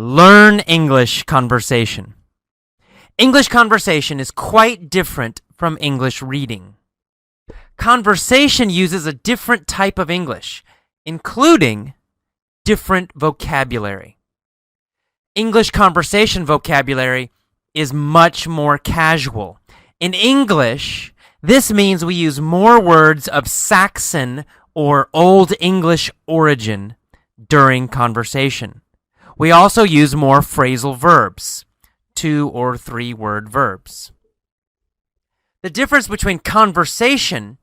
Learn English conversation. English conversation is quite different from English reading. Conversation uses a different type of English, including different vocabulary. English conversation vocabulary is much more casual. In English, this means we use more words of Saxon or Old English origin during conversation. We also use more phrasal verbs, 2 or 3 word verbs. The difference between conversation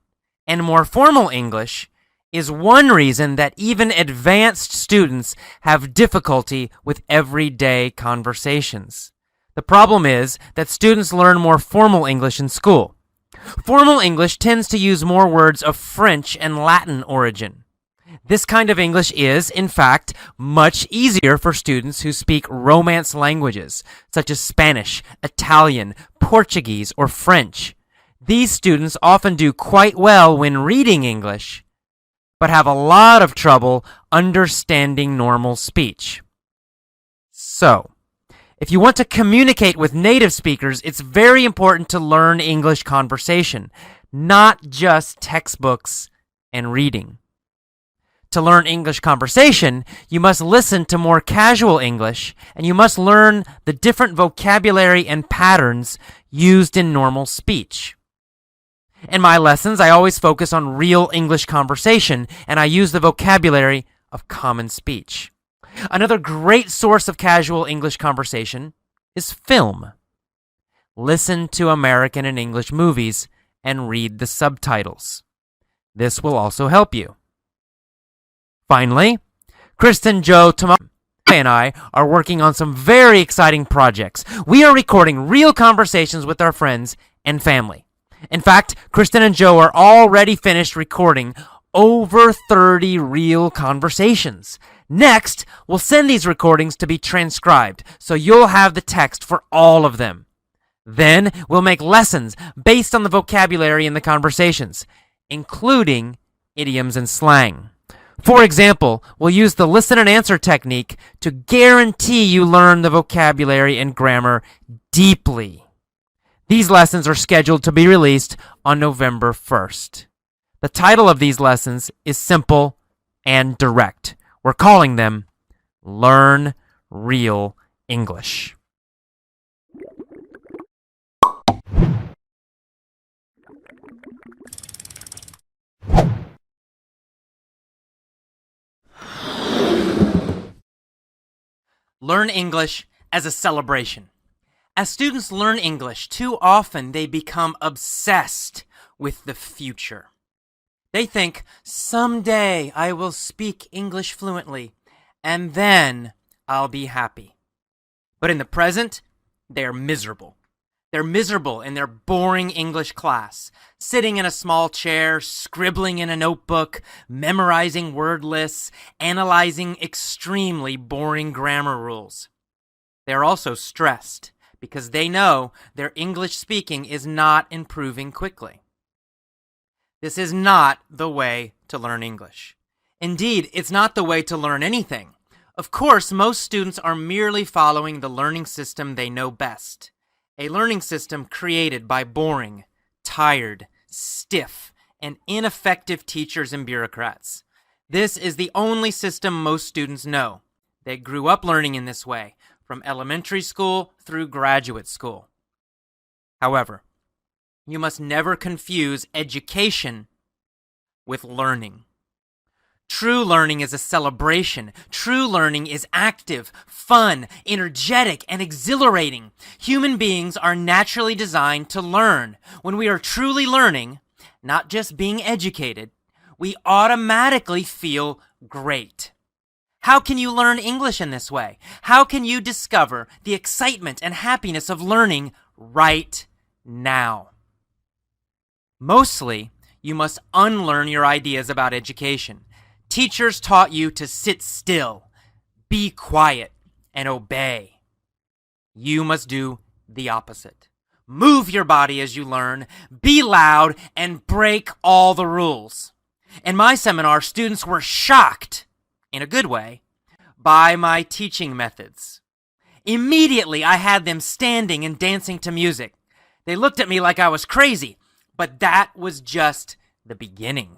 and more formal English is one reason that even advanced students have difficulty with everyday conversations. The problem is that students learn more formal English in school. Formal English tends to use more words of French and Latin origin. This kind of English is, in fact, much easier for students who speak Romance languages, such as Spanish, Italian, Portuguese, or French. These students often do quite well when reading English, but have a lot of trouble understanding normal speech. So, if you want to communicate with native speakers, it's very important to learn English conversation, not just textbooks and reading. To learn English conversation, you must listen to more casual English, and you must learn the different vocabulary and patterns used in normal speech. In my lessons, I always focus on real English conversation, and I use the vocabulary of common speech. Another great source of casual English conversation is film. Listen to American and English movies and read the subtitles. This will also help you. Finally, Kristen, Joe, Tomo, and I are working on some very exciting projects. We are recording real conversations with our friends and family. In fact, Kristen and Joe are already finished recording over 30 real conversations. Next, we'll send these recordings to be transcribed, so you'll have the text for all of them. Then, we'll make lessons based on the vocabulary in the conversations, including idioms and slang. For example, we'll use the listen and answer technique to guarantee you learn the vocabulary and grammar deeply. These lessons are scheduled to be released on November 1st. The title of these lessons is simple and direct. We're calling them Learn Real English. Learn English as a celebration. As students learn English, too often they become obsessed with the future. They think, someday I will speak English fluently, and then I'll be happy. But in the present, they're miserable. They're miserable in their boring English class, sitting in a small chair, scribbling in a notebook, memorizing word lists, analyzing extremely boring grammar rules. They're also stressed because they know their English speaking is not improving quickly. This is not the way to learn English. Indeed, it's not the way to learn anything. Of course, most students are merely following the learning system they know best. A learning system created by boring, tired, stiff, and ineffective teachers and bureaucrats. This is the only system most students know. They grew up learning in this way, from elementary school through graduate school. However, you must never confuse education with learning. True learning is a celebration. True learning is active, fun, energetic, and exhilarating. Human beings are naturally designed to learn. When we are truly learning, not just being educated, we automatically feel great. How can you learn English in this way? How can you discover the excitement and happiness of learning right now? Mostly, you must unlearn your ideas about education. Teachers taught you to sit still, be quiet, and obey. You must do the opposite. Move your body as you learn, be loud, and break all the rules. In my seminar, students were shocked, in a good way, by my teaching methods. Immediately, I had them standing and dancing to music. They looked at me like I was crazy, but that was just the beginning.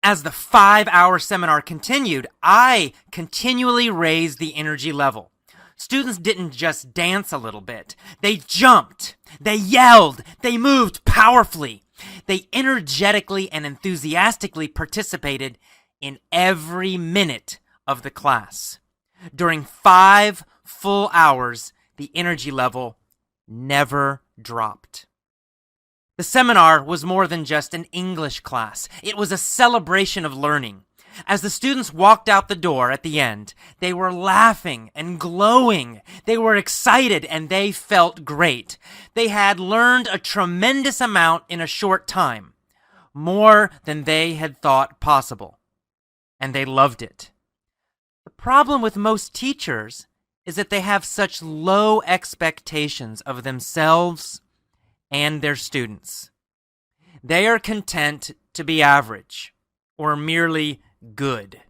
As the 5-hour seminar continued, I continually raised the energy level. Students didn't just dance a little bit. They jumped, they yelled, they moved powerfully. They energetically and enthusiastically participated in every minute of the class. During 5 full hours, the energy level never dropped. The seminar was more than just an English class. It was a celebration of learning. As the students walked out the door at the end, they were laughing and glowing. They were excited and they felt great. They had learned a tremendous amount in a short time, more than they had thought possible. And they loved it. The problem with most teachers is that they have such low expectations of themselves and their students. They are content to be average or merely good.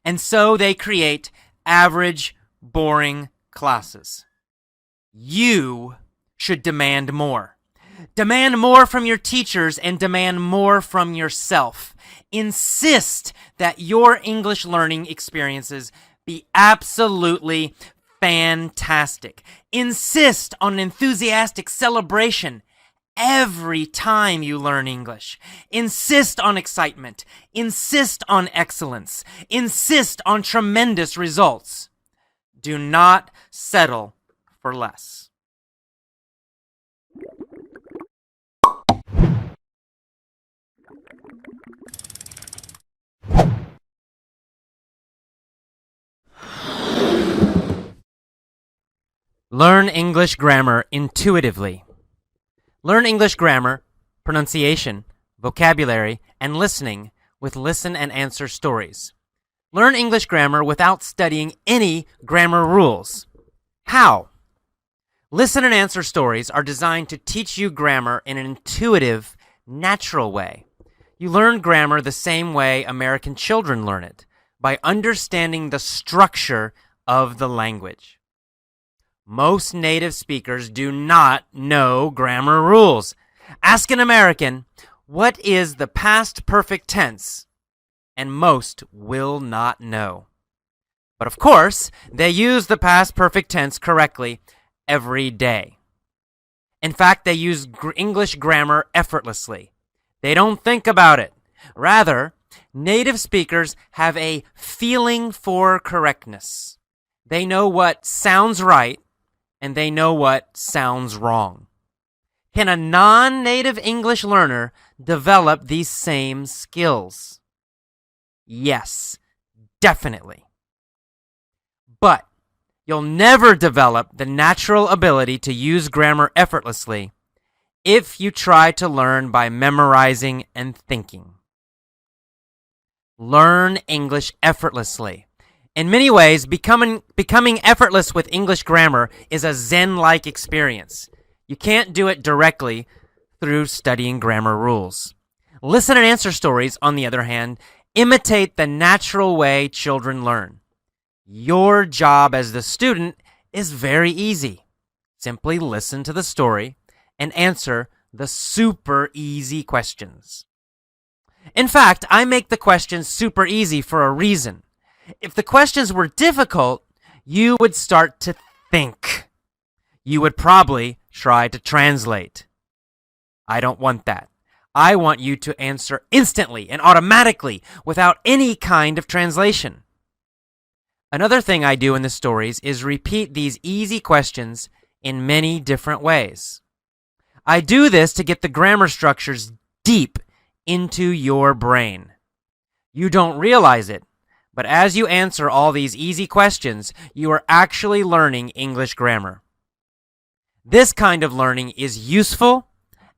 And so they create average, boring classes. You should demand more. Demand more from your teachers and demand more from yourself. Insist that your English learning experiences be absolutely fantastic. Insist on enthusiastic celebration every time you learn English. Insist on excitement. Insist on excellence. Insist on tremendous results. Do not settle for less. Learn English grammar intuitively. Learn English grammar, pronunciation, vocabulary, and listening with listen and answer stories. Learn English grammar without studying any grammar rules. How? Listen and answer stories are designed to teach you grammar in an intuitive, natural way. You learn grammar the same way American children learn it, by understanding the structure of the language. Most native speakers do not know grammar rules. Ask an American, what is the past perfect tense? And most will not know. But of course, they use the past perfect tense correctly every day. In fact, they use English grammar effortlessly. They don't think about it. Rather, native speakers have a feeling for correctness. They know what sounds right, and they know what sounds wrong. Can a non-native English learner develop these same skills? Yes, definitely. But you'll never develop the natural ability to use grammar effortlessly if you try to learn by memorizing and thinking. Learn English effortlessly. In many ways, becoming effortless with English grammar is a Zen-like experience. You can't do it directly through studying grammar rules. Listen and answer stories, on the other hand, imitate the natural way children learn. Your job as the student is very easy. Simply listen to the story and answer the super easy questions. In fact, I make the questions super easy for a reason. If the questions were difficult, you would start to think. You would probably try to translate. I don't want that. I want you to answer instantly and automatically without any kind of translation. Another thing I do in the stories is repeat these easy questions in many different ways. I do this to get the grammar structures deep into your brain. You don't realize it, but as you answer all these easy questions, you are actually learning English grammar. This kind of learning is useful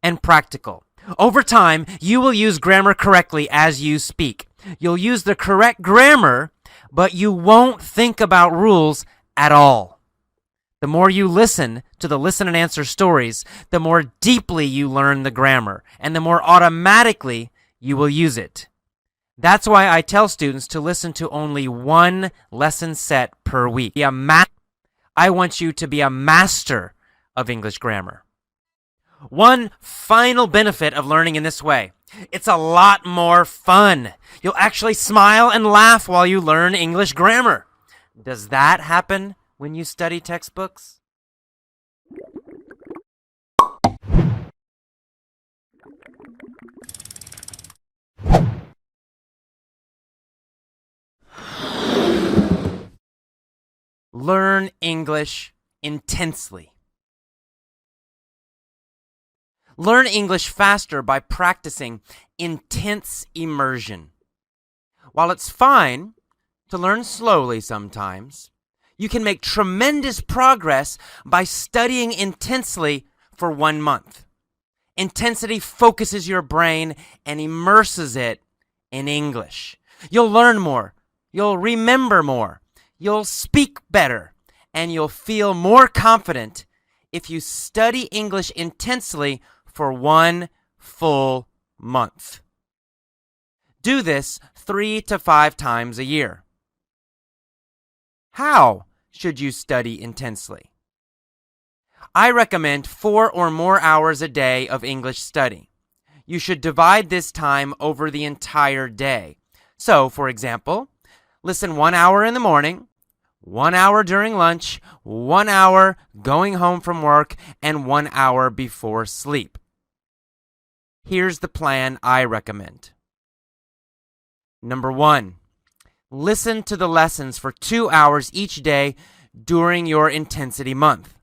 and practical. Over time, you will use grammar correctly as you speak. You'll use the correct grammar, but you won't think about rules at all. The more you listen to the listen and answer stories, the more deeply you learn the grammar, and the more automatically you will use it. That's why I tell students to listen to only one lesson set per week. I want you to be a master of English grammar. One final benefit of learning in this way: it's a lot more fun. You'll actually smile and laugh while you learn English grammar. Does that happen when you study textbooks? Learn English intensely. Learn English faster by practicing intense immersion. While it's fine to learn slowly sometimes, you can make tremendous progress by studying intensely for 1 month. Intensity focuses your brain and immerses it in English. You'll learn more, you'll remember more, you'll speak better, and you'll feel more confident if you study English intensely for 1 full month. Do this 3 to 5 times a year. How should you study intensely? I recommend 4 or more hours a day of English study. You should divide this time over the entire day. So, for example, listen 1 hour in the morning, 1 hour during lunch, 1 hour going home from work, and 1 hour before sleep. Here's the plan I recommend. Number 1, listen to the lessons for 2 hours each day during your intensity month.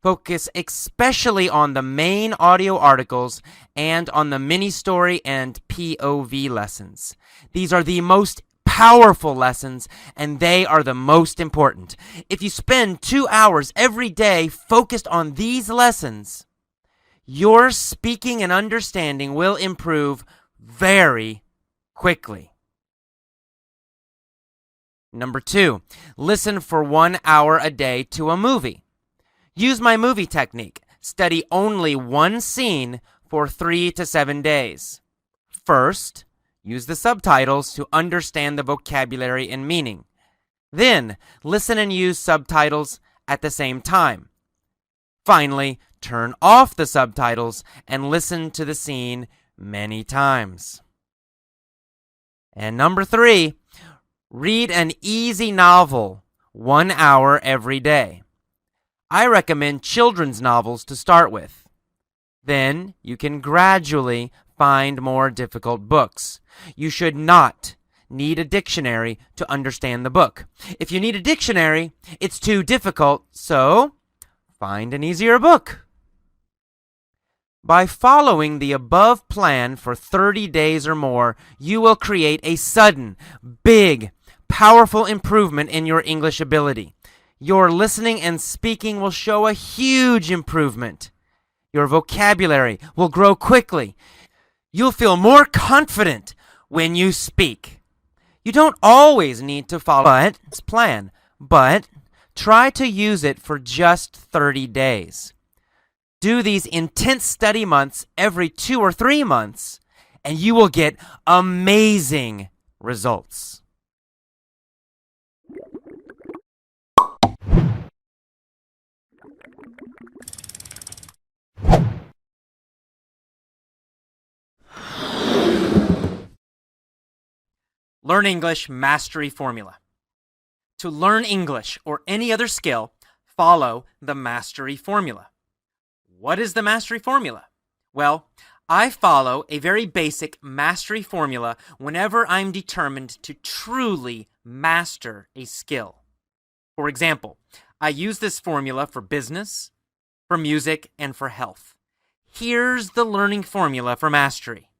Focus especially on the main audio articles and on the mini-story and POV lessons. These are the most powerful lessons, and they are the most important. If you spend 2 hours every day focused on these lessons, your speaking and understanding will improve very quickly. Number 2, listen for 1 hour a day to a movie. Use my movie technique. Study only one scene for 3 to 7 days. First, use the subtitles to understand the vocabulary and meaning. Then, listen and use subtitles at the same time. Finally, turn off the subtitles and listen to the scene many times. And number 3, read an easy novel 1 hour every day. I recommend children's novels to start with. Then you can gradually find more difficult books. You should not need a dictionary to understand the book. If you need a dictionary, it's too difficult, so find an easier book. By following the above plan for 30 days or more, you will create a sudden, big, powerful improvement in your English ability. Your listening and speaking will show a huge improvement. Your vocabulary will grow quickly. You'll feel more confident when you speak. You don't always need to follow this plan, but try to use it for just 30 days. Do these intense study months every 2 or 3 months, and you will get amazing results. Learn English Mastery Formula. To learn English or any other skill, follow the Mastery Formula. What is the Mastery Formula? Well, I follow a very basic Mastery Formula whenever I'm determined to truly master a skill. For example, I use this formula for business, for music, and for health. Here's the learning formula for mastery.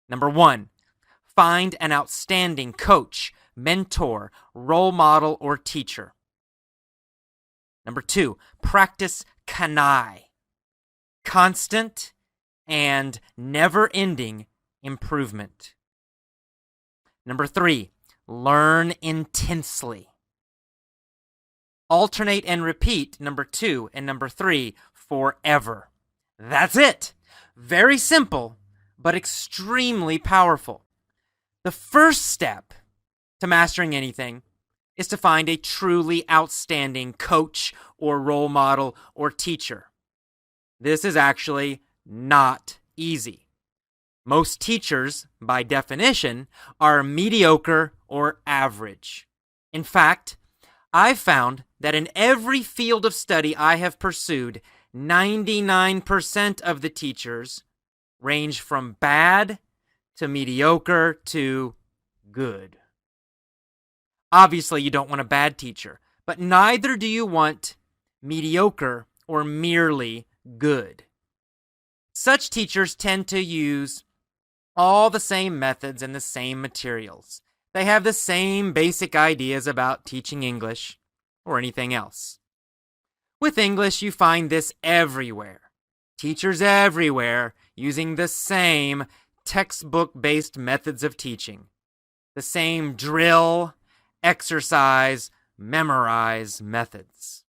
Number 1, find an outstanding coach, mentor, role model, or teacher. Number 2, practice kanai, constant and never-ending improvement. Number 3, learn intensely. Alternate and repeat number 2 and number 3 forever. That's it. Very simple, but extremely powerful. The first step to mastering anything is to find a truly outstanding coach or role model or teacher. This is actually not easy. Most teachers, by definition, are mediocre or average. In fact, I've found that in every field of study I have pursued, 99% of the teachers range from bad to mediocre to good. Obviously, you don't want a bad teacher, but neither do you want mediocre or merely good. Such teachers tend to use all the same methods and the same materials. They have the same basic ideas about teaching English or anything else. With English, you find this everywhere. Teachers everywhere using the same textbook-based methods of teaching. The same drill, exercise, memorize methods.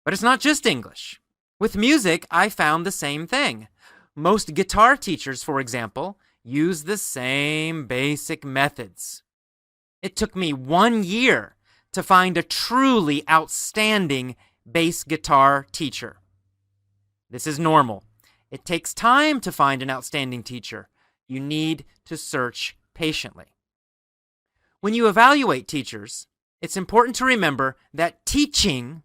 But it's not just English. With music, I found the same thing. Most guitar teachers, for example, use the same basic methods. It took me 1 year to find a truly outstanding bass guitar teacher. This is normal. It takes time to find an outstanding teacher. You need to search patiently. When you evaluate teachers, it's important to remember that teaching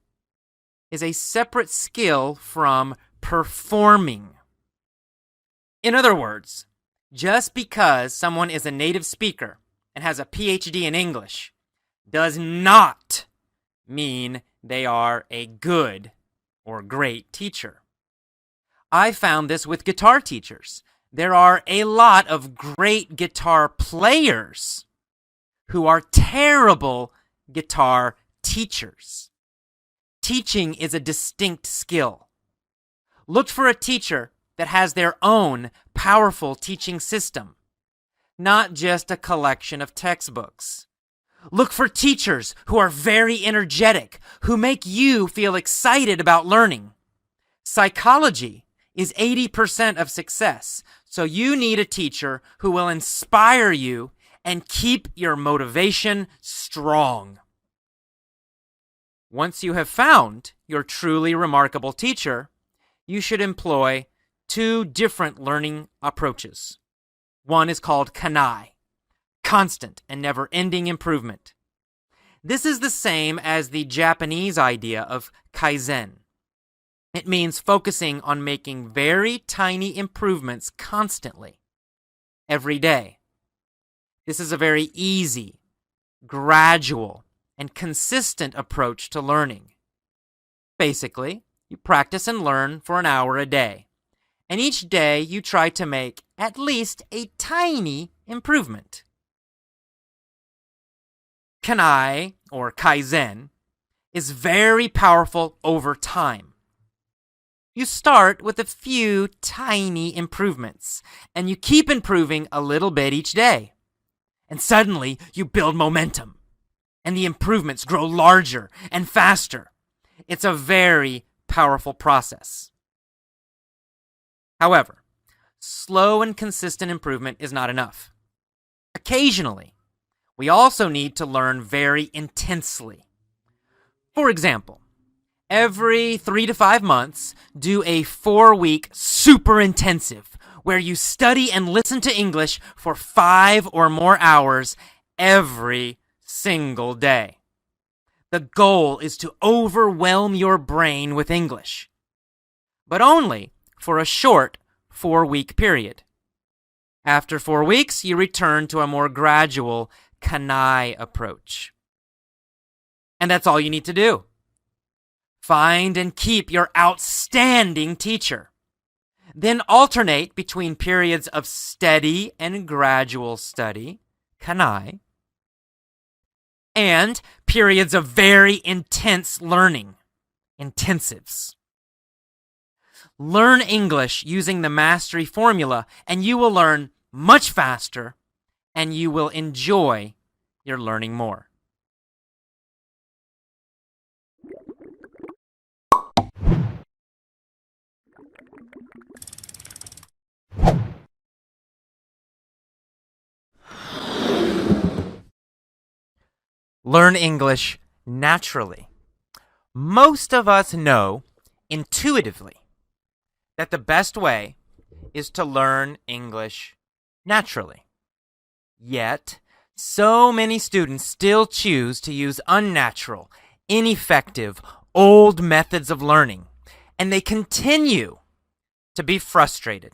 is a separate skill from performing. In other words, just because someone is a native speaker and has a PhD in English does not mean they are a good or great teacher. I found this with guitar teachers. There are a lot of great guitar players who are terrible guitar teachers. Teaching is a distinct skill. Look for a teacher that has their own powerful teaching system, not just a collection of textbooks. Look for teachers who are very energetic, who make you feel excited about learning. Psychology is 80% of success, so you need a teacher who will inspire you and keep your motivation strong. Once you have found your truly remarkable teacher, you should employ 2 different learning approaches. One is called kanai, constant and never-ending improvement. This is the same as the Japanese idea of kaizen. It means focusing on making very tiny improvements constantly, every day. This is a very easy, gradual, and consistent approach to learning. Basically, you practice and learn for an hour a day, and each day you try to make at least a tiny improvement. Kanai, or kaizen, is very powerful over time. You start with a few tiny improvements, and you keep improving a little bit each day. And suddenly, you build momentum, and the improvements grow larger and faster. It's a very powerful process. However, slow and consistent improvement is not enough. Occasionally, we also need to learn very intensely. For example, every 3 to 5 months, do a 4-week super intensive where you study and listen to English for 5 or more hours every single day. The goal is to overwhelm your brain with English, but only for a short 4-week period. After 4 weeks, you return to a more gradual kanai approach. And that's all you need to do. Find and keep your outstanding teacher. Then alternate between periods of steady and gradual study, kanai, and periods of very intense learning, intensives. Learn English using the mastery formula, and you will learn much faster, and you will enjoy your learning more. Learn English naturally. Most of us know intuitively that the best way is to learn English naturally. Yet, so many students still choose to use unnatural, ineffective, old methods of learning, and they continue to be frustrated.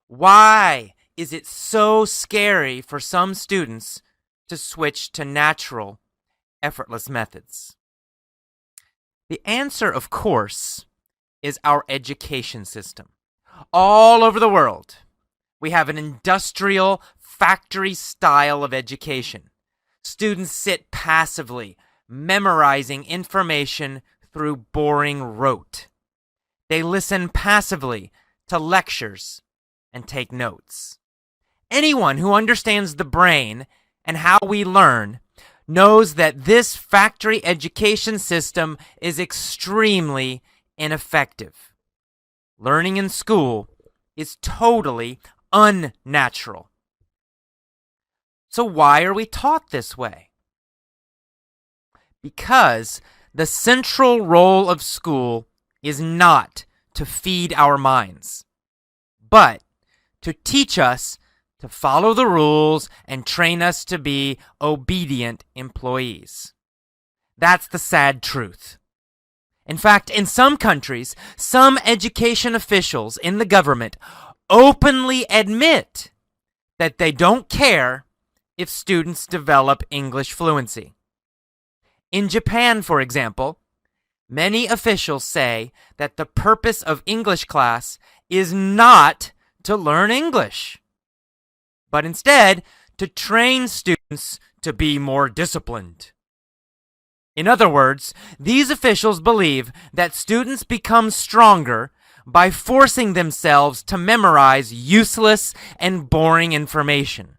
Why is it so scary for some students to switch to natural, effortless methods? The answer, of course, is our education system. All over the world, we have an industrial, factory style of education. Students sit passively, memorizing information through boring rote. They listen passively to lectures and take notes. Anyone who understands the brain and how we learn knows that this factory education system is extremely ineffective. Learning in school is totally unnatural. So why are we taught this way? Because the central role of school is not to feed our minds, but to teach us to follow the rules and train us to be obedient employees. That's the sad truth. In fact, in some countries, some education officials in the government openly admit that they don't care if students develop English fluency. In Japan, for example, many officials say that the purpose of English class is not to learn English, but instead to train students to be more disciplined. In other words, these officials believe that students become stronger by forcing themselves to memorize useless and boring information.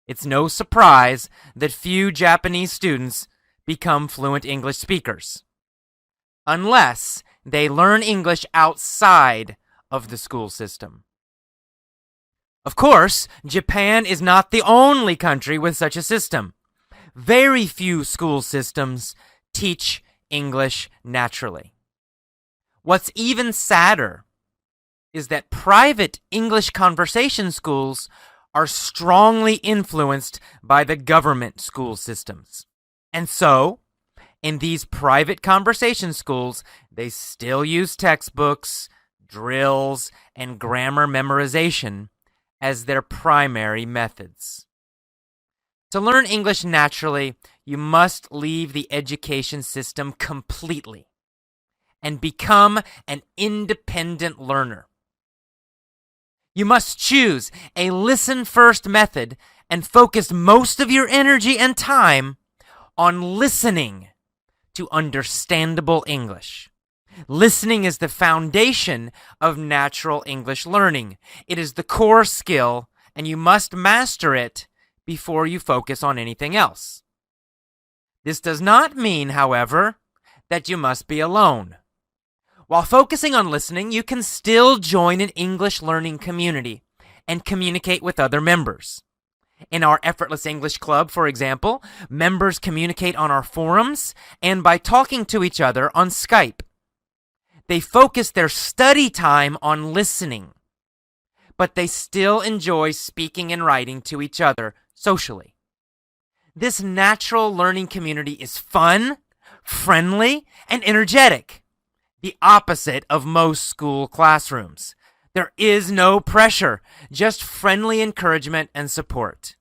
It's no surprise that few Japanese students become fluent English speakers, unless they learn English outside of the school system. Of course, Japan is not the only country with such a system. Very few school systems teach English naturally. What's even sadder is that private English conversation schools are strongly influenced by the government school systems. And so, in these private conversation schools, they still use textbooks, drills, and grammar memorization as their primary methods. To learn English naturally, you must leave the education system completely and become an independent learner. You must choose a listen-first method and focus most of your energy and time on listening to understandable English. Listening is the foundation of natural English learning. It is the core skill, and you must master it before you focus on anything else. This does not mean, however, that you must be alone. While focusing on listening, you can still join an English learning community and communicate with other members. In our Effortless English Club, for example, members communicate on our forums and by talking to each other on Skype. They focus their study time on listening, but they still enjoy speaking and writing to each other socially. This natural learning community is fun, friendly, and energetic. The opposite of most school classrooms. There is no pressure, just friendly encouragement and support.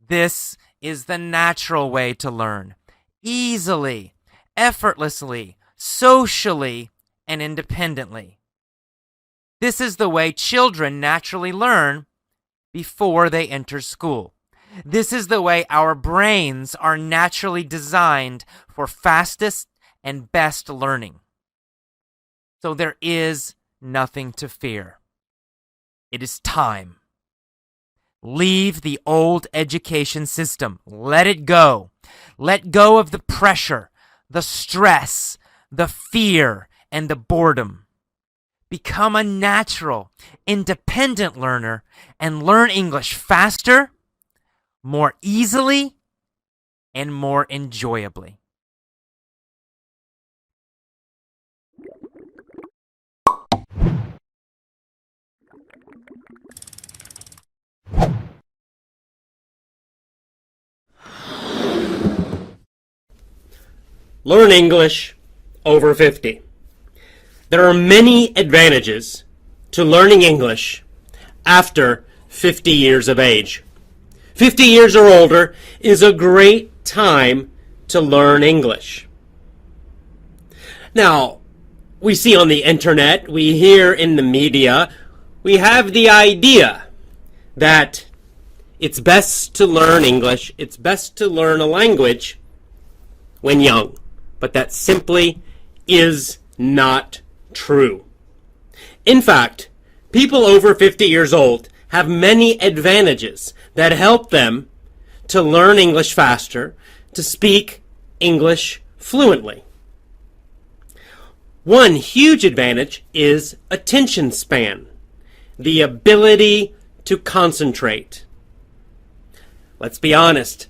This is the natural way to learn, easily, effortlessly, socially, and independently. This is the way children naturally learn before they enter school. This is the way our brains are naturally designed for fastest and best learning. So there is nothing to fear. It is time. Leave the old education system. Let it go. Let go of the pressure, the stress, the fear, and the boredom. Become a natural, independent learner and learn English faster, more easily, and more enjoyably. Learn English over 50. There are many advantages to learning English after 50 years of age. 50 years or older is a great time to learn English. Now, we see on the internet, we hear in the media, we have the idea that it's best to learn English, it's best to learn a language when young. But that simply is not true. In fact, people over 50 years old have many advantages that help them to learn English faster, to speak English fluently. One huge advantage is attention span, the ability to concentrate. Let's be honest,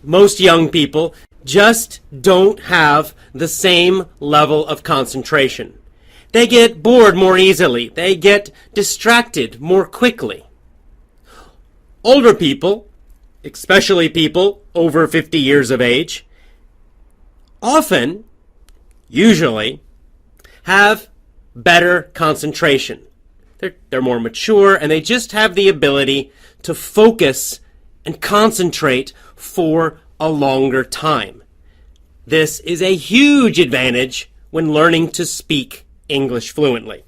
most young people just don't have the same level of concentration. They get bored more easily. They get distracted more quickly. Older people, especially people over 50 years of age, usually, have better concentration. They're more mature, and they just have the ability to focus and concentrate for a longer time. This is a huge advantage when learning to speak English fluently.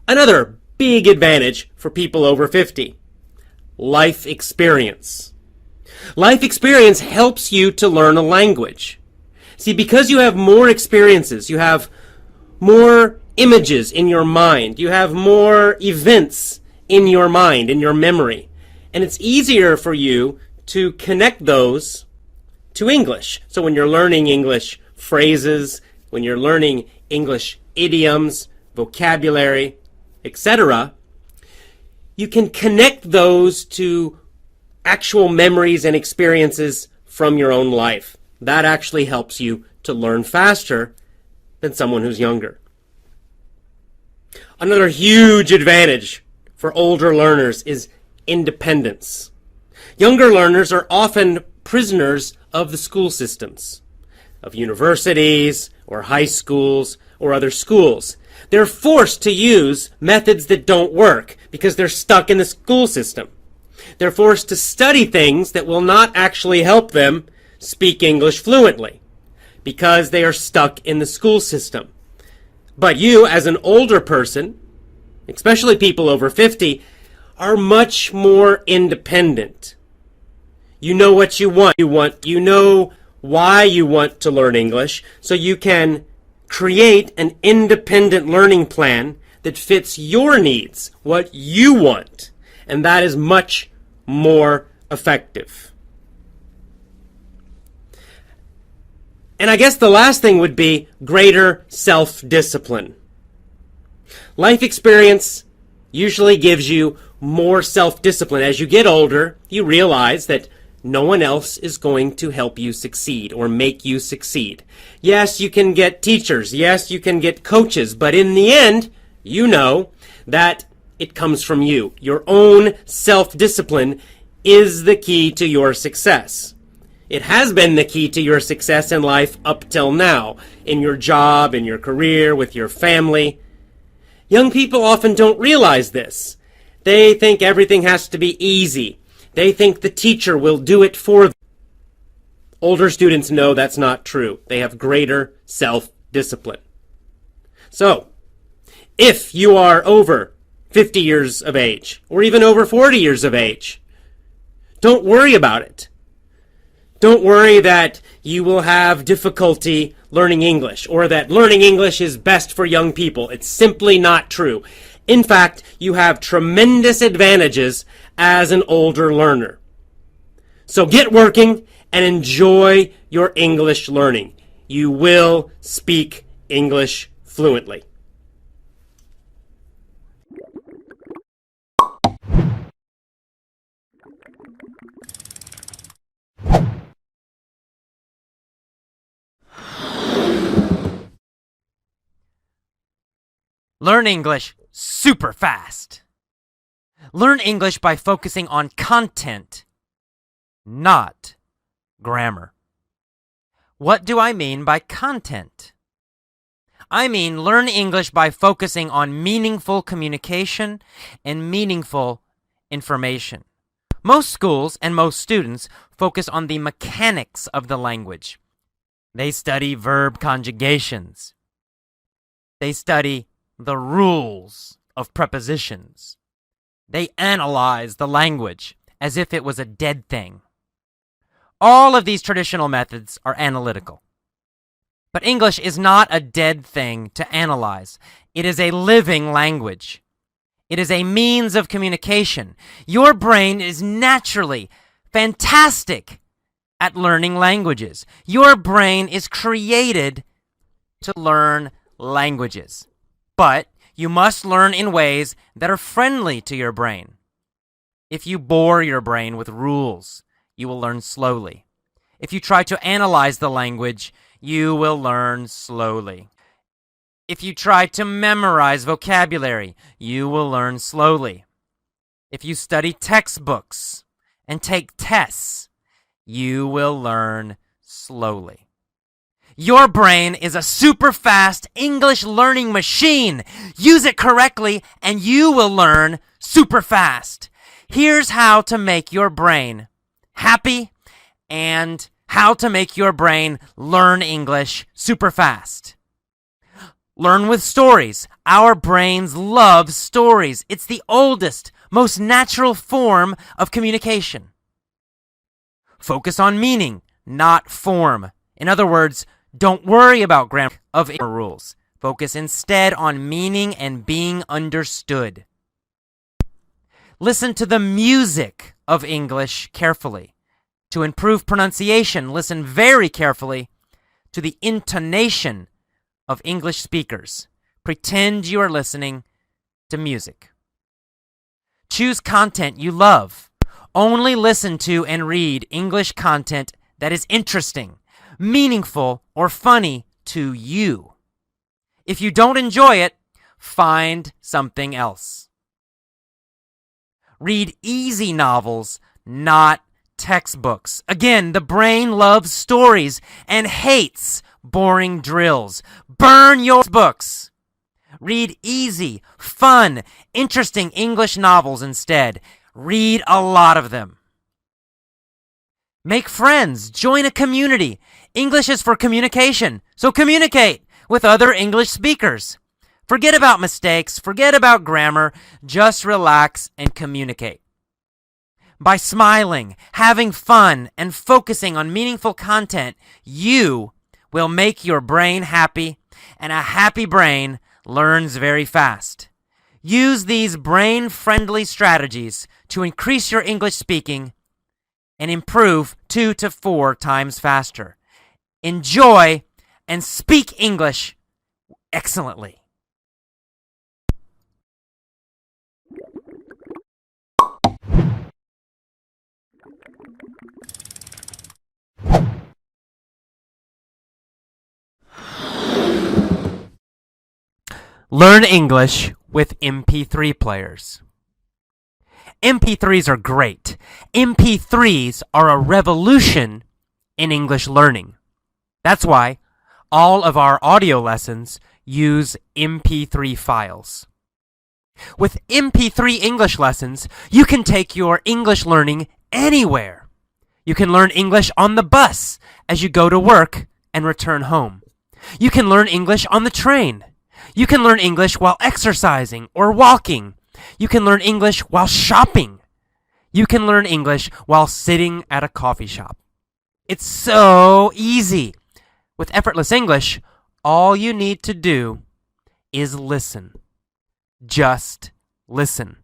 Another big advantage for people over 50, life experience. Life experience helps you to learn a language. See, because you have more experiences, you have more images in your mind, you have more events in your mind, in your memory, and it's easier for you to connect those to English. So when you're learning English phrases, when you're learning English idioms, vocabulary, etc., you can connect those to actual memories and experiences from your own life. That actually helps you to learn faster than someone who's younger. Another huge advantage for older learners is independence. Younger learners are often prisoners of the school systems, of universities or high schools or other schools. They're forced to use methods that don't work because they're stuck in the school system. They're forced to study things that will not actually help them speak English fluently because they are stuck in the school system. But you, as an older person, especially people over 50, are much more independent. You know what you want. You know why you want to learn English, so you can create an independent learning plan that fits your needs, what you want, and that is much more effective. And I guess the last thing would be greater self-discipline. Life experience usually gives you more self-discipline. As you get older, you realize that no one else is going to help you succeed or make you succeed. Yes, you can get teachers. Yes, you can get coaches. But in the end, you know that it comes from you. Your own self-discipline is the key to your success. It has been the key to your success in life up till now, in your job, in your career, with your family. Young people often don't realize this. They think everything has to be easy. They think the teacher will do it for them. Older students know that's not true. They have greater self-discipline. So, if you are over 50 years of age, or even over 40 years of age, don't worry about it. Don't worry that you will have difficulty learning English, or that learning English is best for young people. It's simply not true. In fact, you have tremendous advantages as an older learner. So get working and enjoy your English learning. You will speak English fluently. Learn English super fast. Learn English by focusing on content, not grammar. What do I mean by content? I mean learn English by focusing on meaningful communication and meaningful information. Most schools and most students focus on the mechanics of the language. They study verb conjugations. They study the rules of prepositions. They analyze the language as if it was a dead thing. All of these traditional methods are analytical. But English is not a dead thing to analyze. It is a living language. It is a means of communication. Your brain is naturally fantastic at learning languages. Your brain is created to learn languages. But you must learn in ways that are friendly to your brain. If you bore your brain with rules, you will learn slowly. If you try to analyze the language, you will learn slowly. If you try to memorize vocabulary, you will learn slowly. If you study textbooks and take tests, you will learn slowly. Your brain is a super fast English learning machine. Use it correctly and you will learn super fast. Here's how to make your brain happy and how to make your brain learn English super fast. Learn with stories. Our brains love stories. It's the oldest, most natural form of communication. Focus on meaning, not form. In other words, don't worry about grammar of rules. Focus instead on meaning and being understood. Listen to the music of English carefully. To improve pronunciation, listen very carefully to the intonation of English speakers. Pretend you are listening to music. Choose content you love. Only listen to and read English content that is interesting, meaningful, or funny to you. If you don't enjoy it, find something else. Read easy novels, not textbooks. Again, the brain loves stories and hates boring drills. Burn your books. Read easy, fun, interesting English novels instead. Read a lot of them. Make friends. Join a community. English is for communication, so communicate with other English speakers. Forget about mistakes. Forget about grammar. Just relax and communicate. By smiling, having fun, and focusing on meaningful content, you will make your brain happy, and a happy brain learns very fast. Use these brain-friendly strategies to increase your English speaking and improve 2 to 4 times faster. Enjoy and speak English excellently. Learn English with MP3 players. MP3s are great. MP3s are a revolution in English learning. That's why all of our audio lessons use MP3 files. With MP3 English lessons, you can take your English learning anywhere. You can learn English on the bus as you go to work and return home. You can learn English on the train. You can learn English while exercising or walking. You can learn English while shopping. You can learn English while sitting at a coffee shop. It's so easy. With Effortless English, all you need to do is listen. Just listen.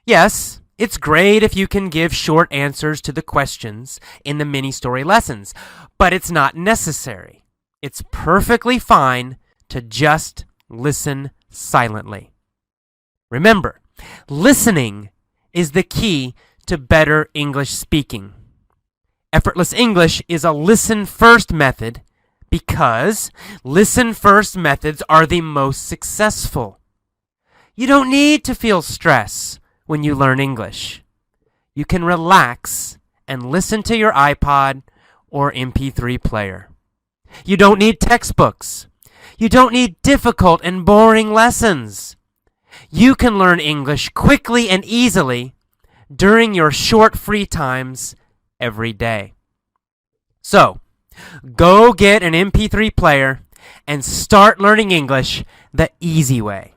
Yes, it's great if you can give short answers to the questions in the mini-story lessons, but it's not necessary. It's perfectly fine to just listen silently. Remember, listening is the key to better English speaking. Effortless English is a listen-first method Because listen-first methods are the most successful. You don't need to feel stress when you learn English. You can relax and listen to your iPod or MP3 player. You don't need textbooks. You don't need difficult and boring lessons. You can learn English quickly and easily during your short free times every day. So, go get an MP3 player and start learning English the easy way.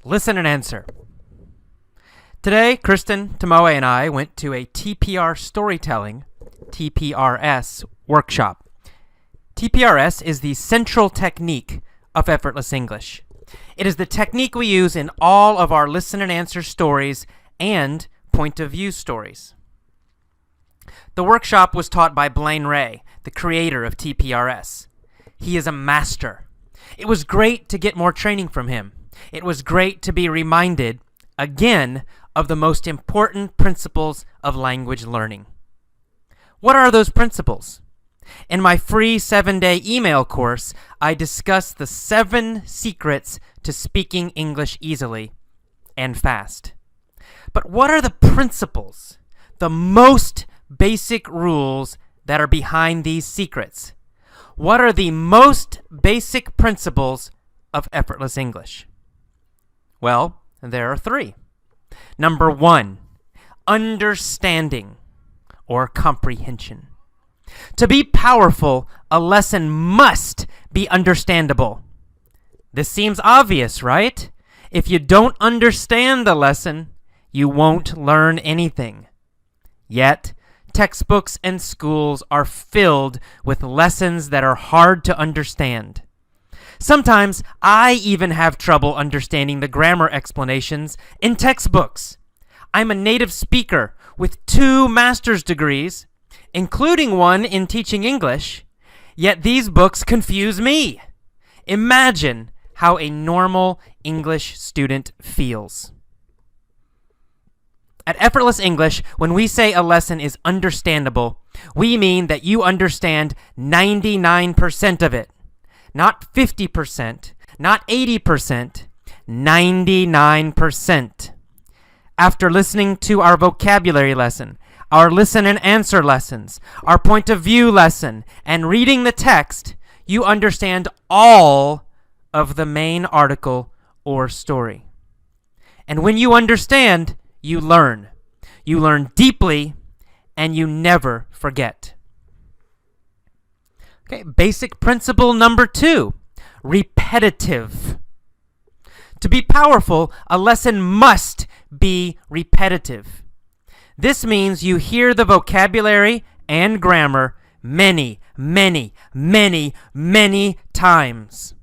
Listen and answer. Today, Kristen, Tomoe, and I went to a TPR storytelling, TPRS, workshop. TPRS is the central technique of Effortless English. It is the technique we use in all of our listen and answer stories and point of view stories. The workshop was taught by Blaine Ray, the creator of TPRS. He is a master. It was great to get more training from him. It was great to be reminded, again, of the most important principles of language learning. What are those principles? In my free 7-day email course, I discuss the 7 secrets to speaking English easily and fast. But what are the principles, the most basic rules that are behind these secrets? What are the most basic principles of Effortless English? Well, there are 3. Number 1, understanding or comprehension. To be powerful, a lesson must be understandable. This seems obvious, right? If you don't understand the lesson, you won't learn anything. Yet, textbooks and schools are filled with lessons that are hard to understand. Sometimes I even have trouble understanding the grammar explanations in textbooks. I'm a native speaker with 2 master's degrees, including one in teaching English, yet these books confuse me. Imagine how a normal English student feels. At Effortless English, when we say a lesson is understandable, we mean that you understand 99% of it. Not 50%, not 80%, 99%. After listening to our vocabulary lesson, our listen and answer lessons, our point of view lesson, and reading the text, you understand all of the main article or story. And when you understand, you learn. You learn deeply, and you never forget. Okay, basic principle number 2, repetitive. To be powerful, a lesson must be repetitive. This means you hear the vocabulary and grammar many, many, many, many times.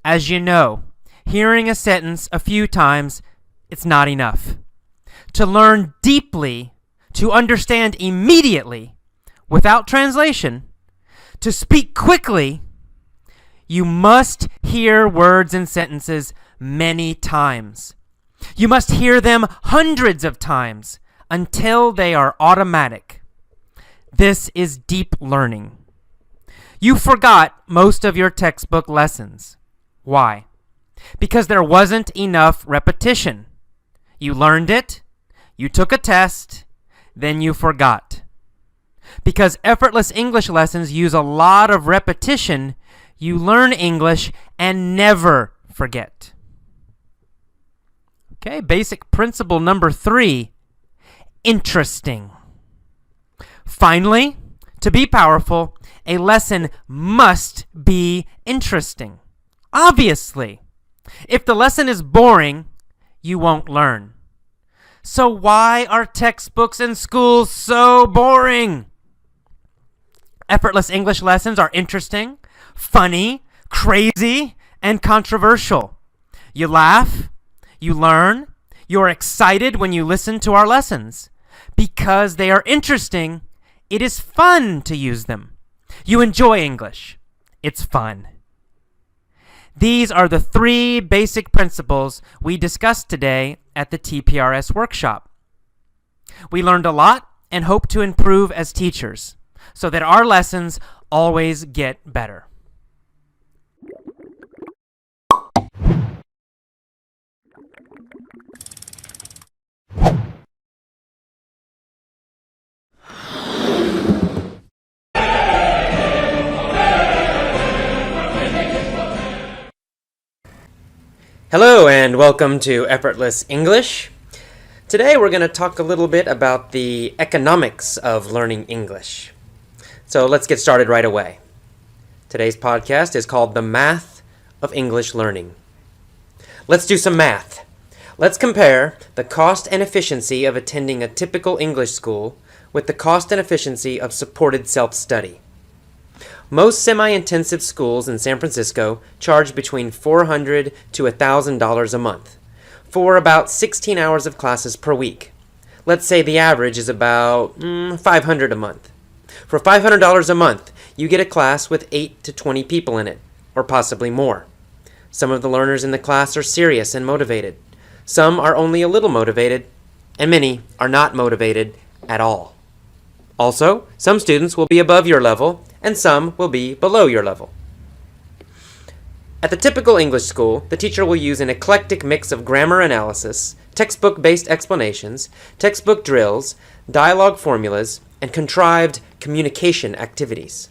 As you know, hearing a sentence a few times, it's not enough. To learn deeply, to understand immediately, without translation, to speak quickly, you must hear words and sentences many times. You must hear them hundreds of times until they are automatic. This is deep learning. You forgot most of your textbook lessons. Why? Because there wasn't enough repetition. You learned it, you took a test, then you forgot. Because Effortless English lessons use a lot of repetition, you learn English and never forget. Okay, basic principle number 3, interesting. Finally, to be powerful, a lesson must be interesting. Obviously, if the lesson is boring, you won't learn. So why are textbooks and schools so boring? Effortless English lessons are interesting, funny, crazy, and controversial. You laugh, you learn, you're excited when you listen to our lessons. Because they are interesting, it is fun to use them. You enjoy English. It's fun. These are the 3 basic principles we discussed today at the TPRS workshop. We learned a lot and hope to improve as teachers so that our lessons always get better. Hello and welcome to Effortless English. Today we're going to talk a little bit about the economics of learning English. So let's get started right away. Today's podcast is called The Math of English Learning. Let's do some math. Let's compare the cost and efficiency of attending a typical English school with the cost and efficiency of supported self-study. Most semi-intensive schools in San Francisco charge between $400 to $1,000 a month for about 16 hours of classes per week. Let's say the average is about $500 a month. For $500 a month, you get a class with 8 to 20 people in it, or possibly more. Some of the learners in the class are serious and motivated. Some are only a little motivated, and many are not motivated at all. Also, some students will be above your level, and some will be below your level. At the typical English school, the teacher will use an eclectic mix of grammar analysis, textbook-based explanations, textbook drills, dialogue formulas, and contrived communication activities.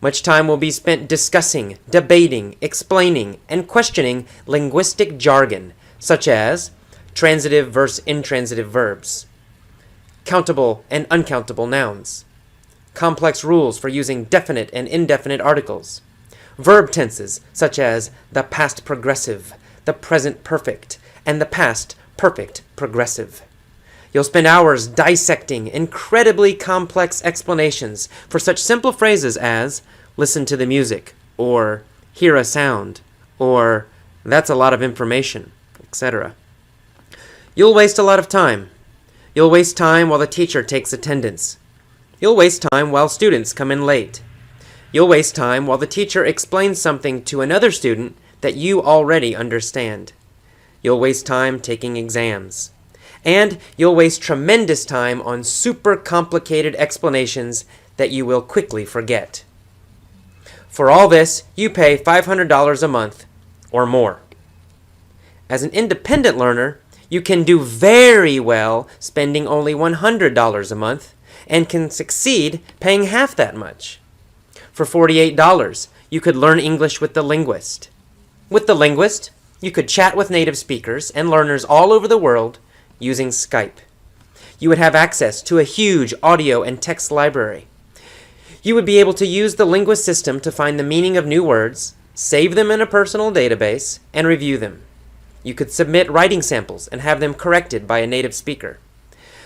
Much time will be spent discussing, debating, explaining, and questioning linguistic jargon, such as transitive versus intransitive verbs, countable and uncountable nouns, complex rules for using definite and indefinite articles, verb tenses such as the past progressive, the present perfect, and the past perfect progressive. You'll spend hours dissecting incredibly complex explanations for such simple phrases as listen to the music, or hear a sound, or that's a lot of information, etc. You'll waste a lot of time. You'll waste time while the teacher takes attendance. You'll waste time while students come in late. You'll waste time while the teacher explains something to another student that you already understand. You'll waste time taking exams. And you'll waste tremendous time on super complicated explanations that you will quickly forget. For all this, you pay $500 a month or more. As an independent learner, you can do very well spending only $100 a month and can succeed paying half that much. For $48, you could learn English with the linguist. With the linguist, you could chat with native speakers and learners all over the world using Skype. You would have access to a huge audio and text library. You would be able to use the linguist system to find the meaning of new words, save them in a personal database, and review them. You could submit writing samples and have them corrected by a native speaker.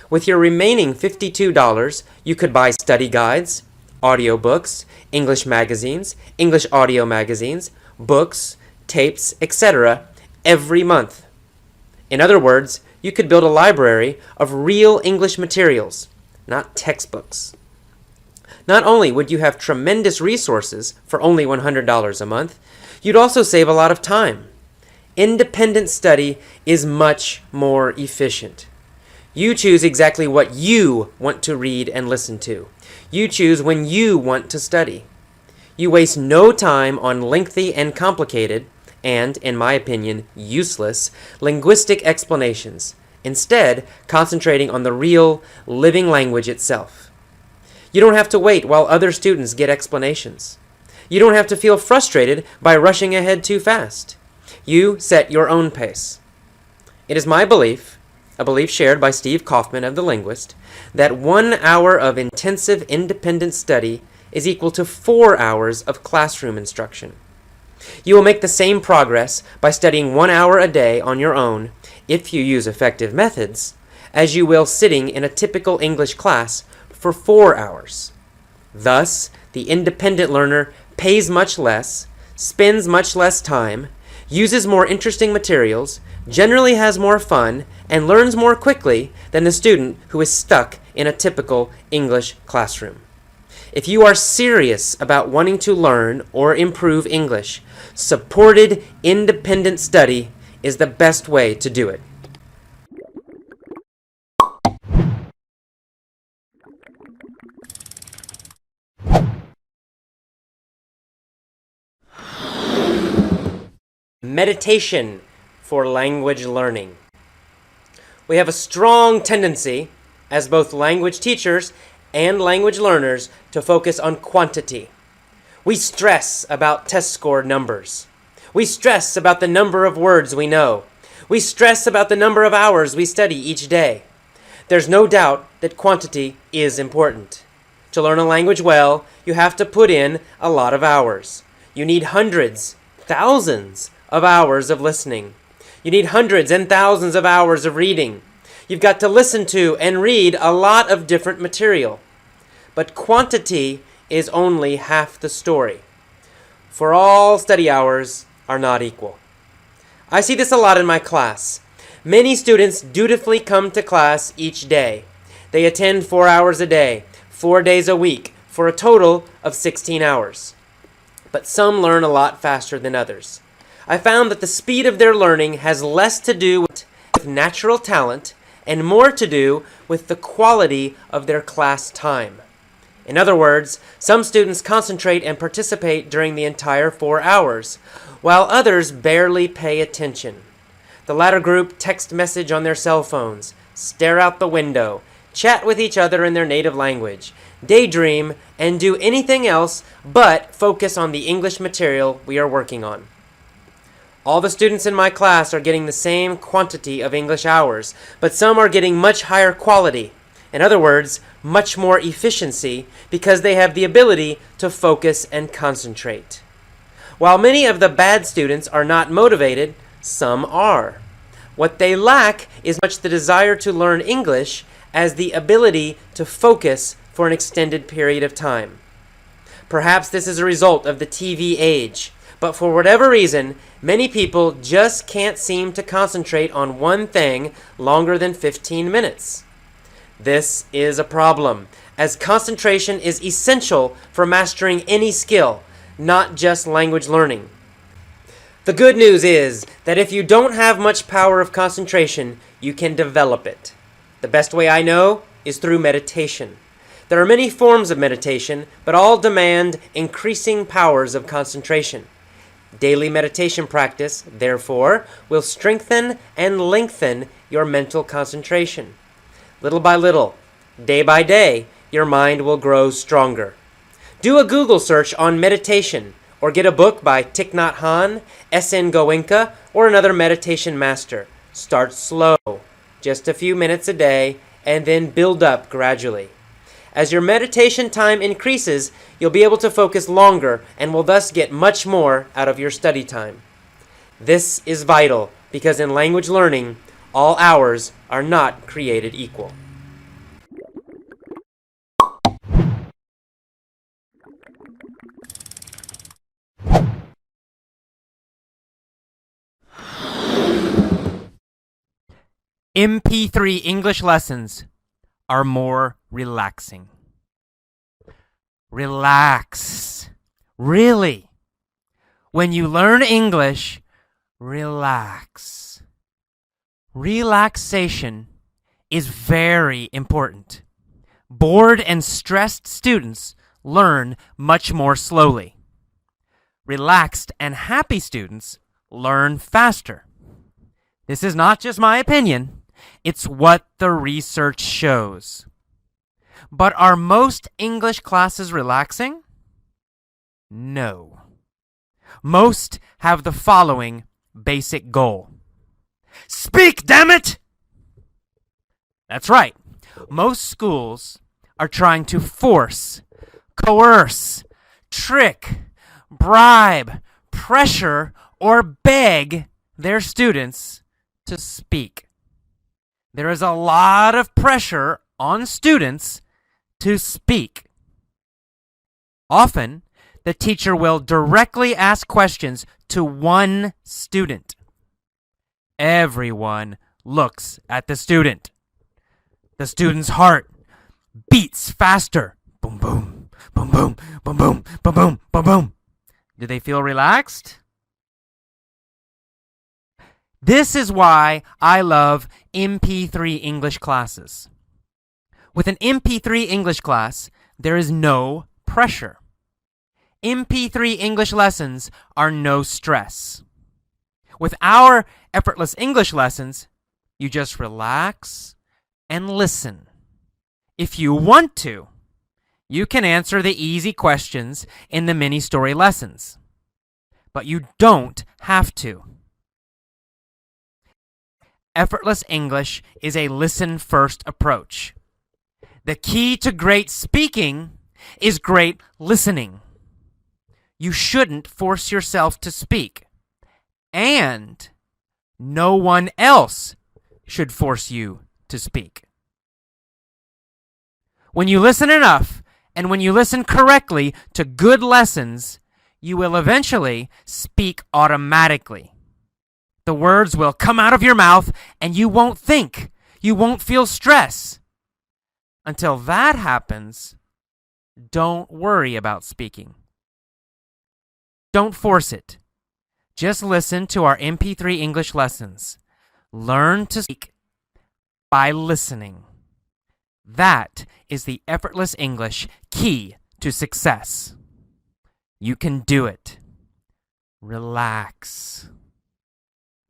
With your remaining $52, you could buy study guides, audiobooks, English magazines, English audio magazines, books, tapes, etc. every month. In other words, you could build a library of real English materials, not textbooks. Not only would you have tremendous resources for only $100 a month, you'd also save a lot of time. Independent study is much more efficient. You choose exactly what you want to read and listen to. You choose when you want to study. You waste no time on lengthy and complicated, and, in my opinion, useless, linguistic explanations, instead concentrating on the real, living language itself. You don't have to wait while other students get explanations. You don't have to feel frustrated by rushing ahead too fast. You set your own pace. It is my belief, a belief shared by Steve Kaufman of The Linguist, that 1 hour of intensive independent study is equal to 4 hours of classroom instruction. You will make the same progress by studying 1 hour a day on your own, if you use effective methods, as you will sitting in a typical English class for 4 hours. Thus, the independent learner pays much less, spends much less time, uses more interesting materials, generally has more fun, and learns more quickly than the student who is stuck in a typical English classroom. If you are serious about wanting to learn or improve English, supported independent study is the best way to do it. Meditation for language learning. We have a strong tendency, as both language teachers and language learners, to focus on quantity. We stress about test score numbers. We stress about the number of words we know. We stress about the number of hours we study each day. There's no doubt that quantity is important. To learn a language well, you have to put in a lot of hours. You need hundreds, thousands of hours of listening. You need hundreds and thousands of hours of reading. You've got to listen to and read a lot of different material. But quantity is only half the story. For all study hours are not equal. I see this a lot in my class. Many students dutifully come to class each day. They attend 4 hours a day, 4 days a week, for a total of 16 hours. But some learn a lot faster than others. I found that the speed of their learning has less to do with natural talent and more to do with the quality of their class time. In other words, some students concentrate and participate during the entire 4 hours, while others barely pay attention. The latter group text message on their cell phones, stare out the window, chat with each other in their native language, daydream, and do anything else but focus on the English material we are working on. All the students in my class are getting the same quantity of English hours, but some are getting much higher quality. In other words, much more efficiency because they have the ability to focus and concentrate. While many of the bad students are not motivated, some are. What they lack is much the desire to learn English as the ability to focus for an extended period of time. Perhaps this is a result of the TV age. But for whatever reason, many people just can't seem to concentrate on one thing longer than 15 minutes. This is a problem, as concentration is essential for mastering any skill, not just language learning. The good news is that if you don't have much power of concentration, you can develop it. The best way I know is through meditation. There are many forms of meditation, but all demand increasing powers of concentration. Daily meditation practice, therefore, will strengthen and lengthen your mental concentration. Little by little, day by day, your mind will grow stronger. Do a Google search on meditation, or get a book by Thich Nhat Hanh, S.N. Goenka, or another meditation master. Start slow, just a few minutes a day, and then build up gradually. As your meditation time increases, you'll be able to focus longer and will thus get much more out of your study time. This is vital because in language learning, all hours are not created equal. MP3 English lessons are more relaxing. Relax. Really. When you learn English, relax. Relaxation is very important. Bored and stressed students learn much more slowly. Relaxed and happy students learn faster. This is not just my opinion. It's what the research shows. But are most English classes relaxing? No. Most have the following basic goal. Speak, damn it! That's right. Most schools are trying to force, coerce, trick, bribe, pressure, or beg their students to speak. There is a lot of pressure on students to speak. Often, the teacher will directly ask questions to one student. Everyone looks at the student. The student's heart beats faster. Boom, boom, boom, boom, boom, boom, boom, boom, boom, boom. Do they feel relaxed? This is why I love MP3 English classes. With an MP3 English class, there is no pressure. MP3 English lessons are no stress. With our Effortless English lessons, you just relax and listen. If you want to, you can answer the easy questions in the mini story lessons, but you don't have to. Effortless English is a listen-first approach. The key to great speaking is great listening. You shouldn't force yourself to speak, and no one else should force you to speak. When you listen enough, and when you listen correctly to good lessons, you will eventually speak automatically. The words will come out of your mouth, and you won't think. You won't feel stress. Until that happens, don't worry about speaking. Don't force it. Just listen to our MP3 English lessons. Learn to speak by listening. That is the Effortless English key to success. You can do it. Relax.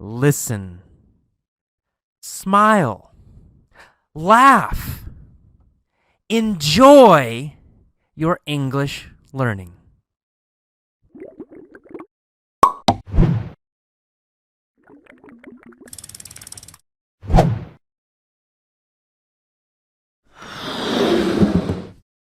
Listen. Smile. Laugh. Enjoy your English learning.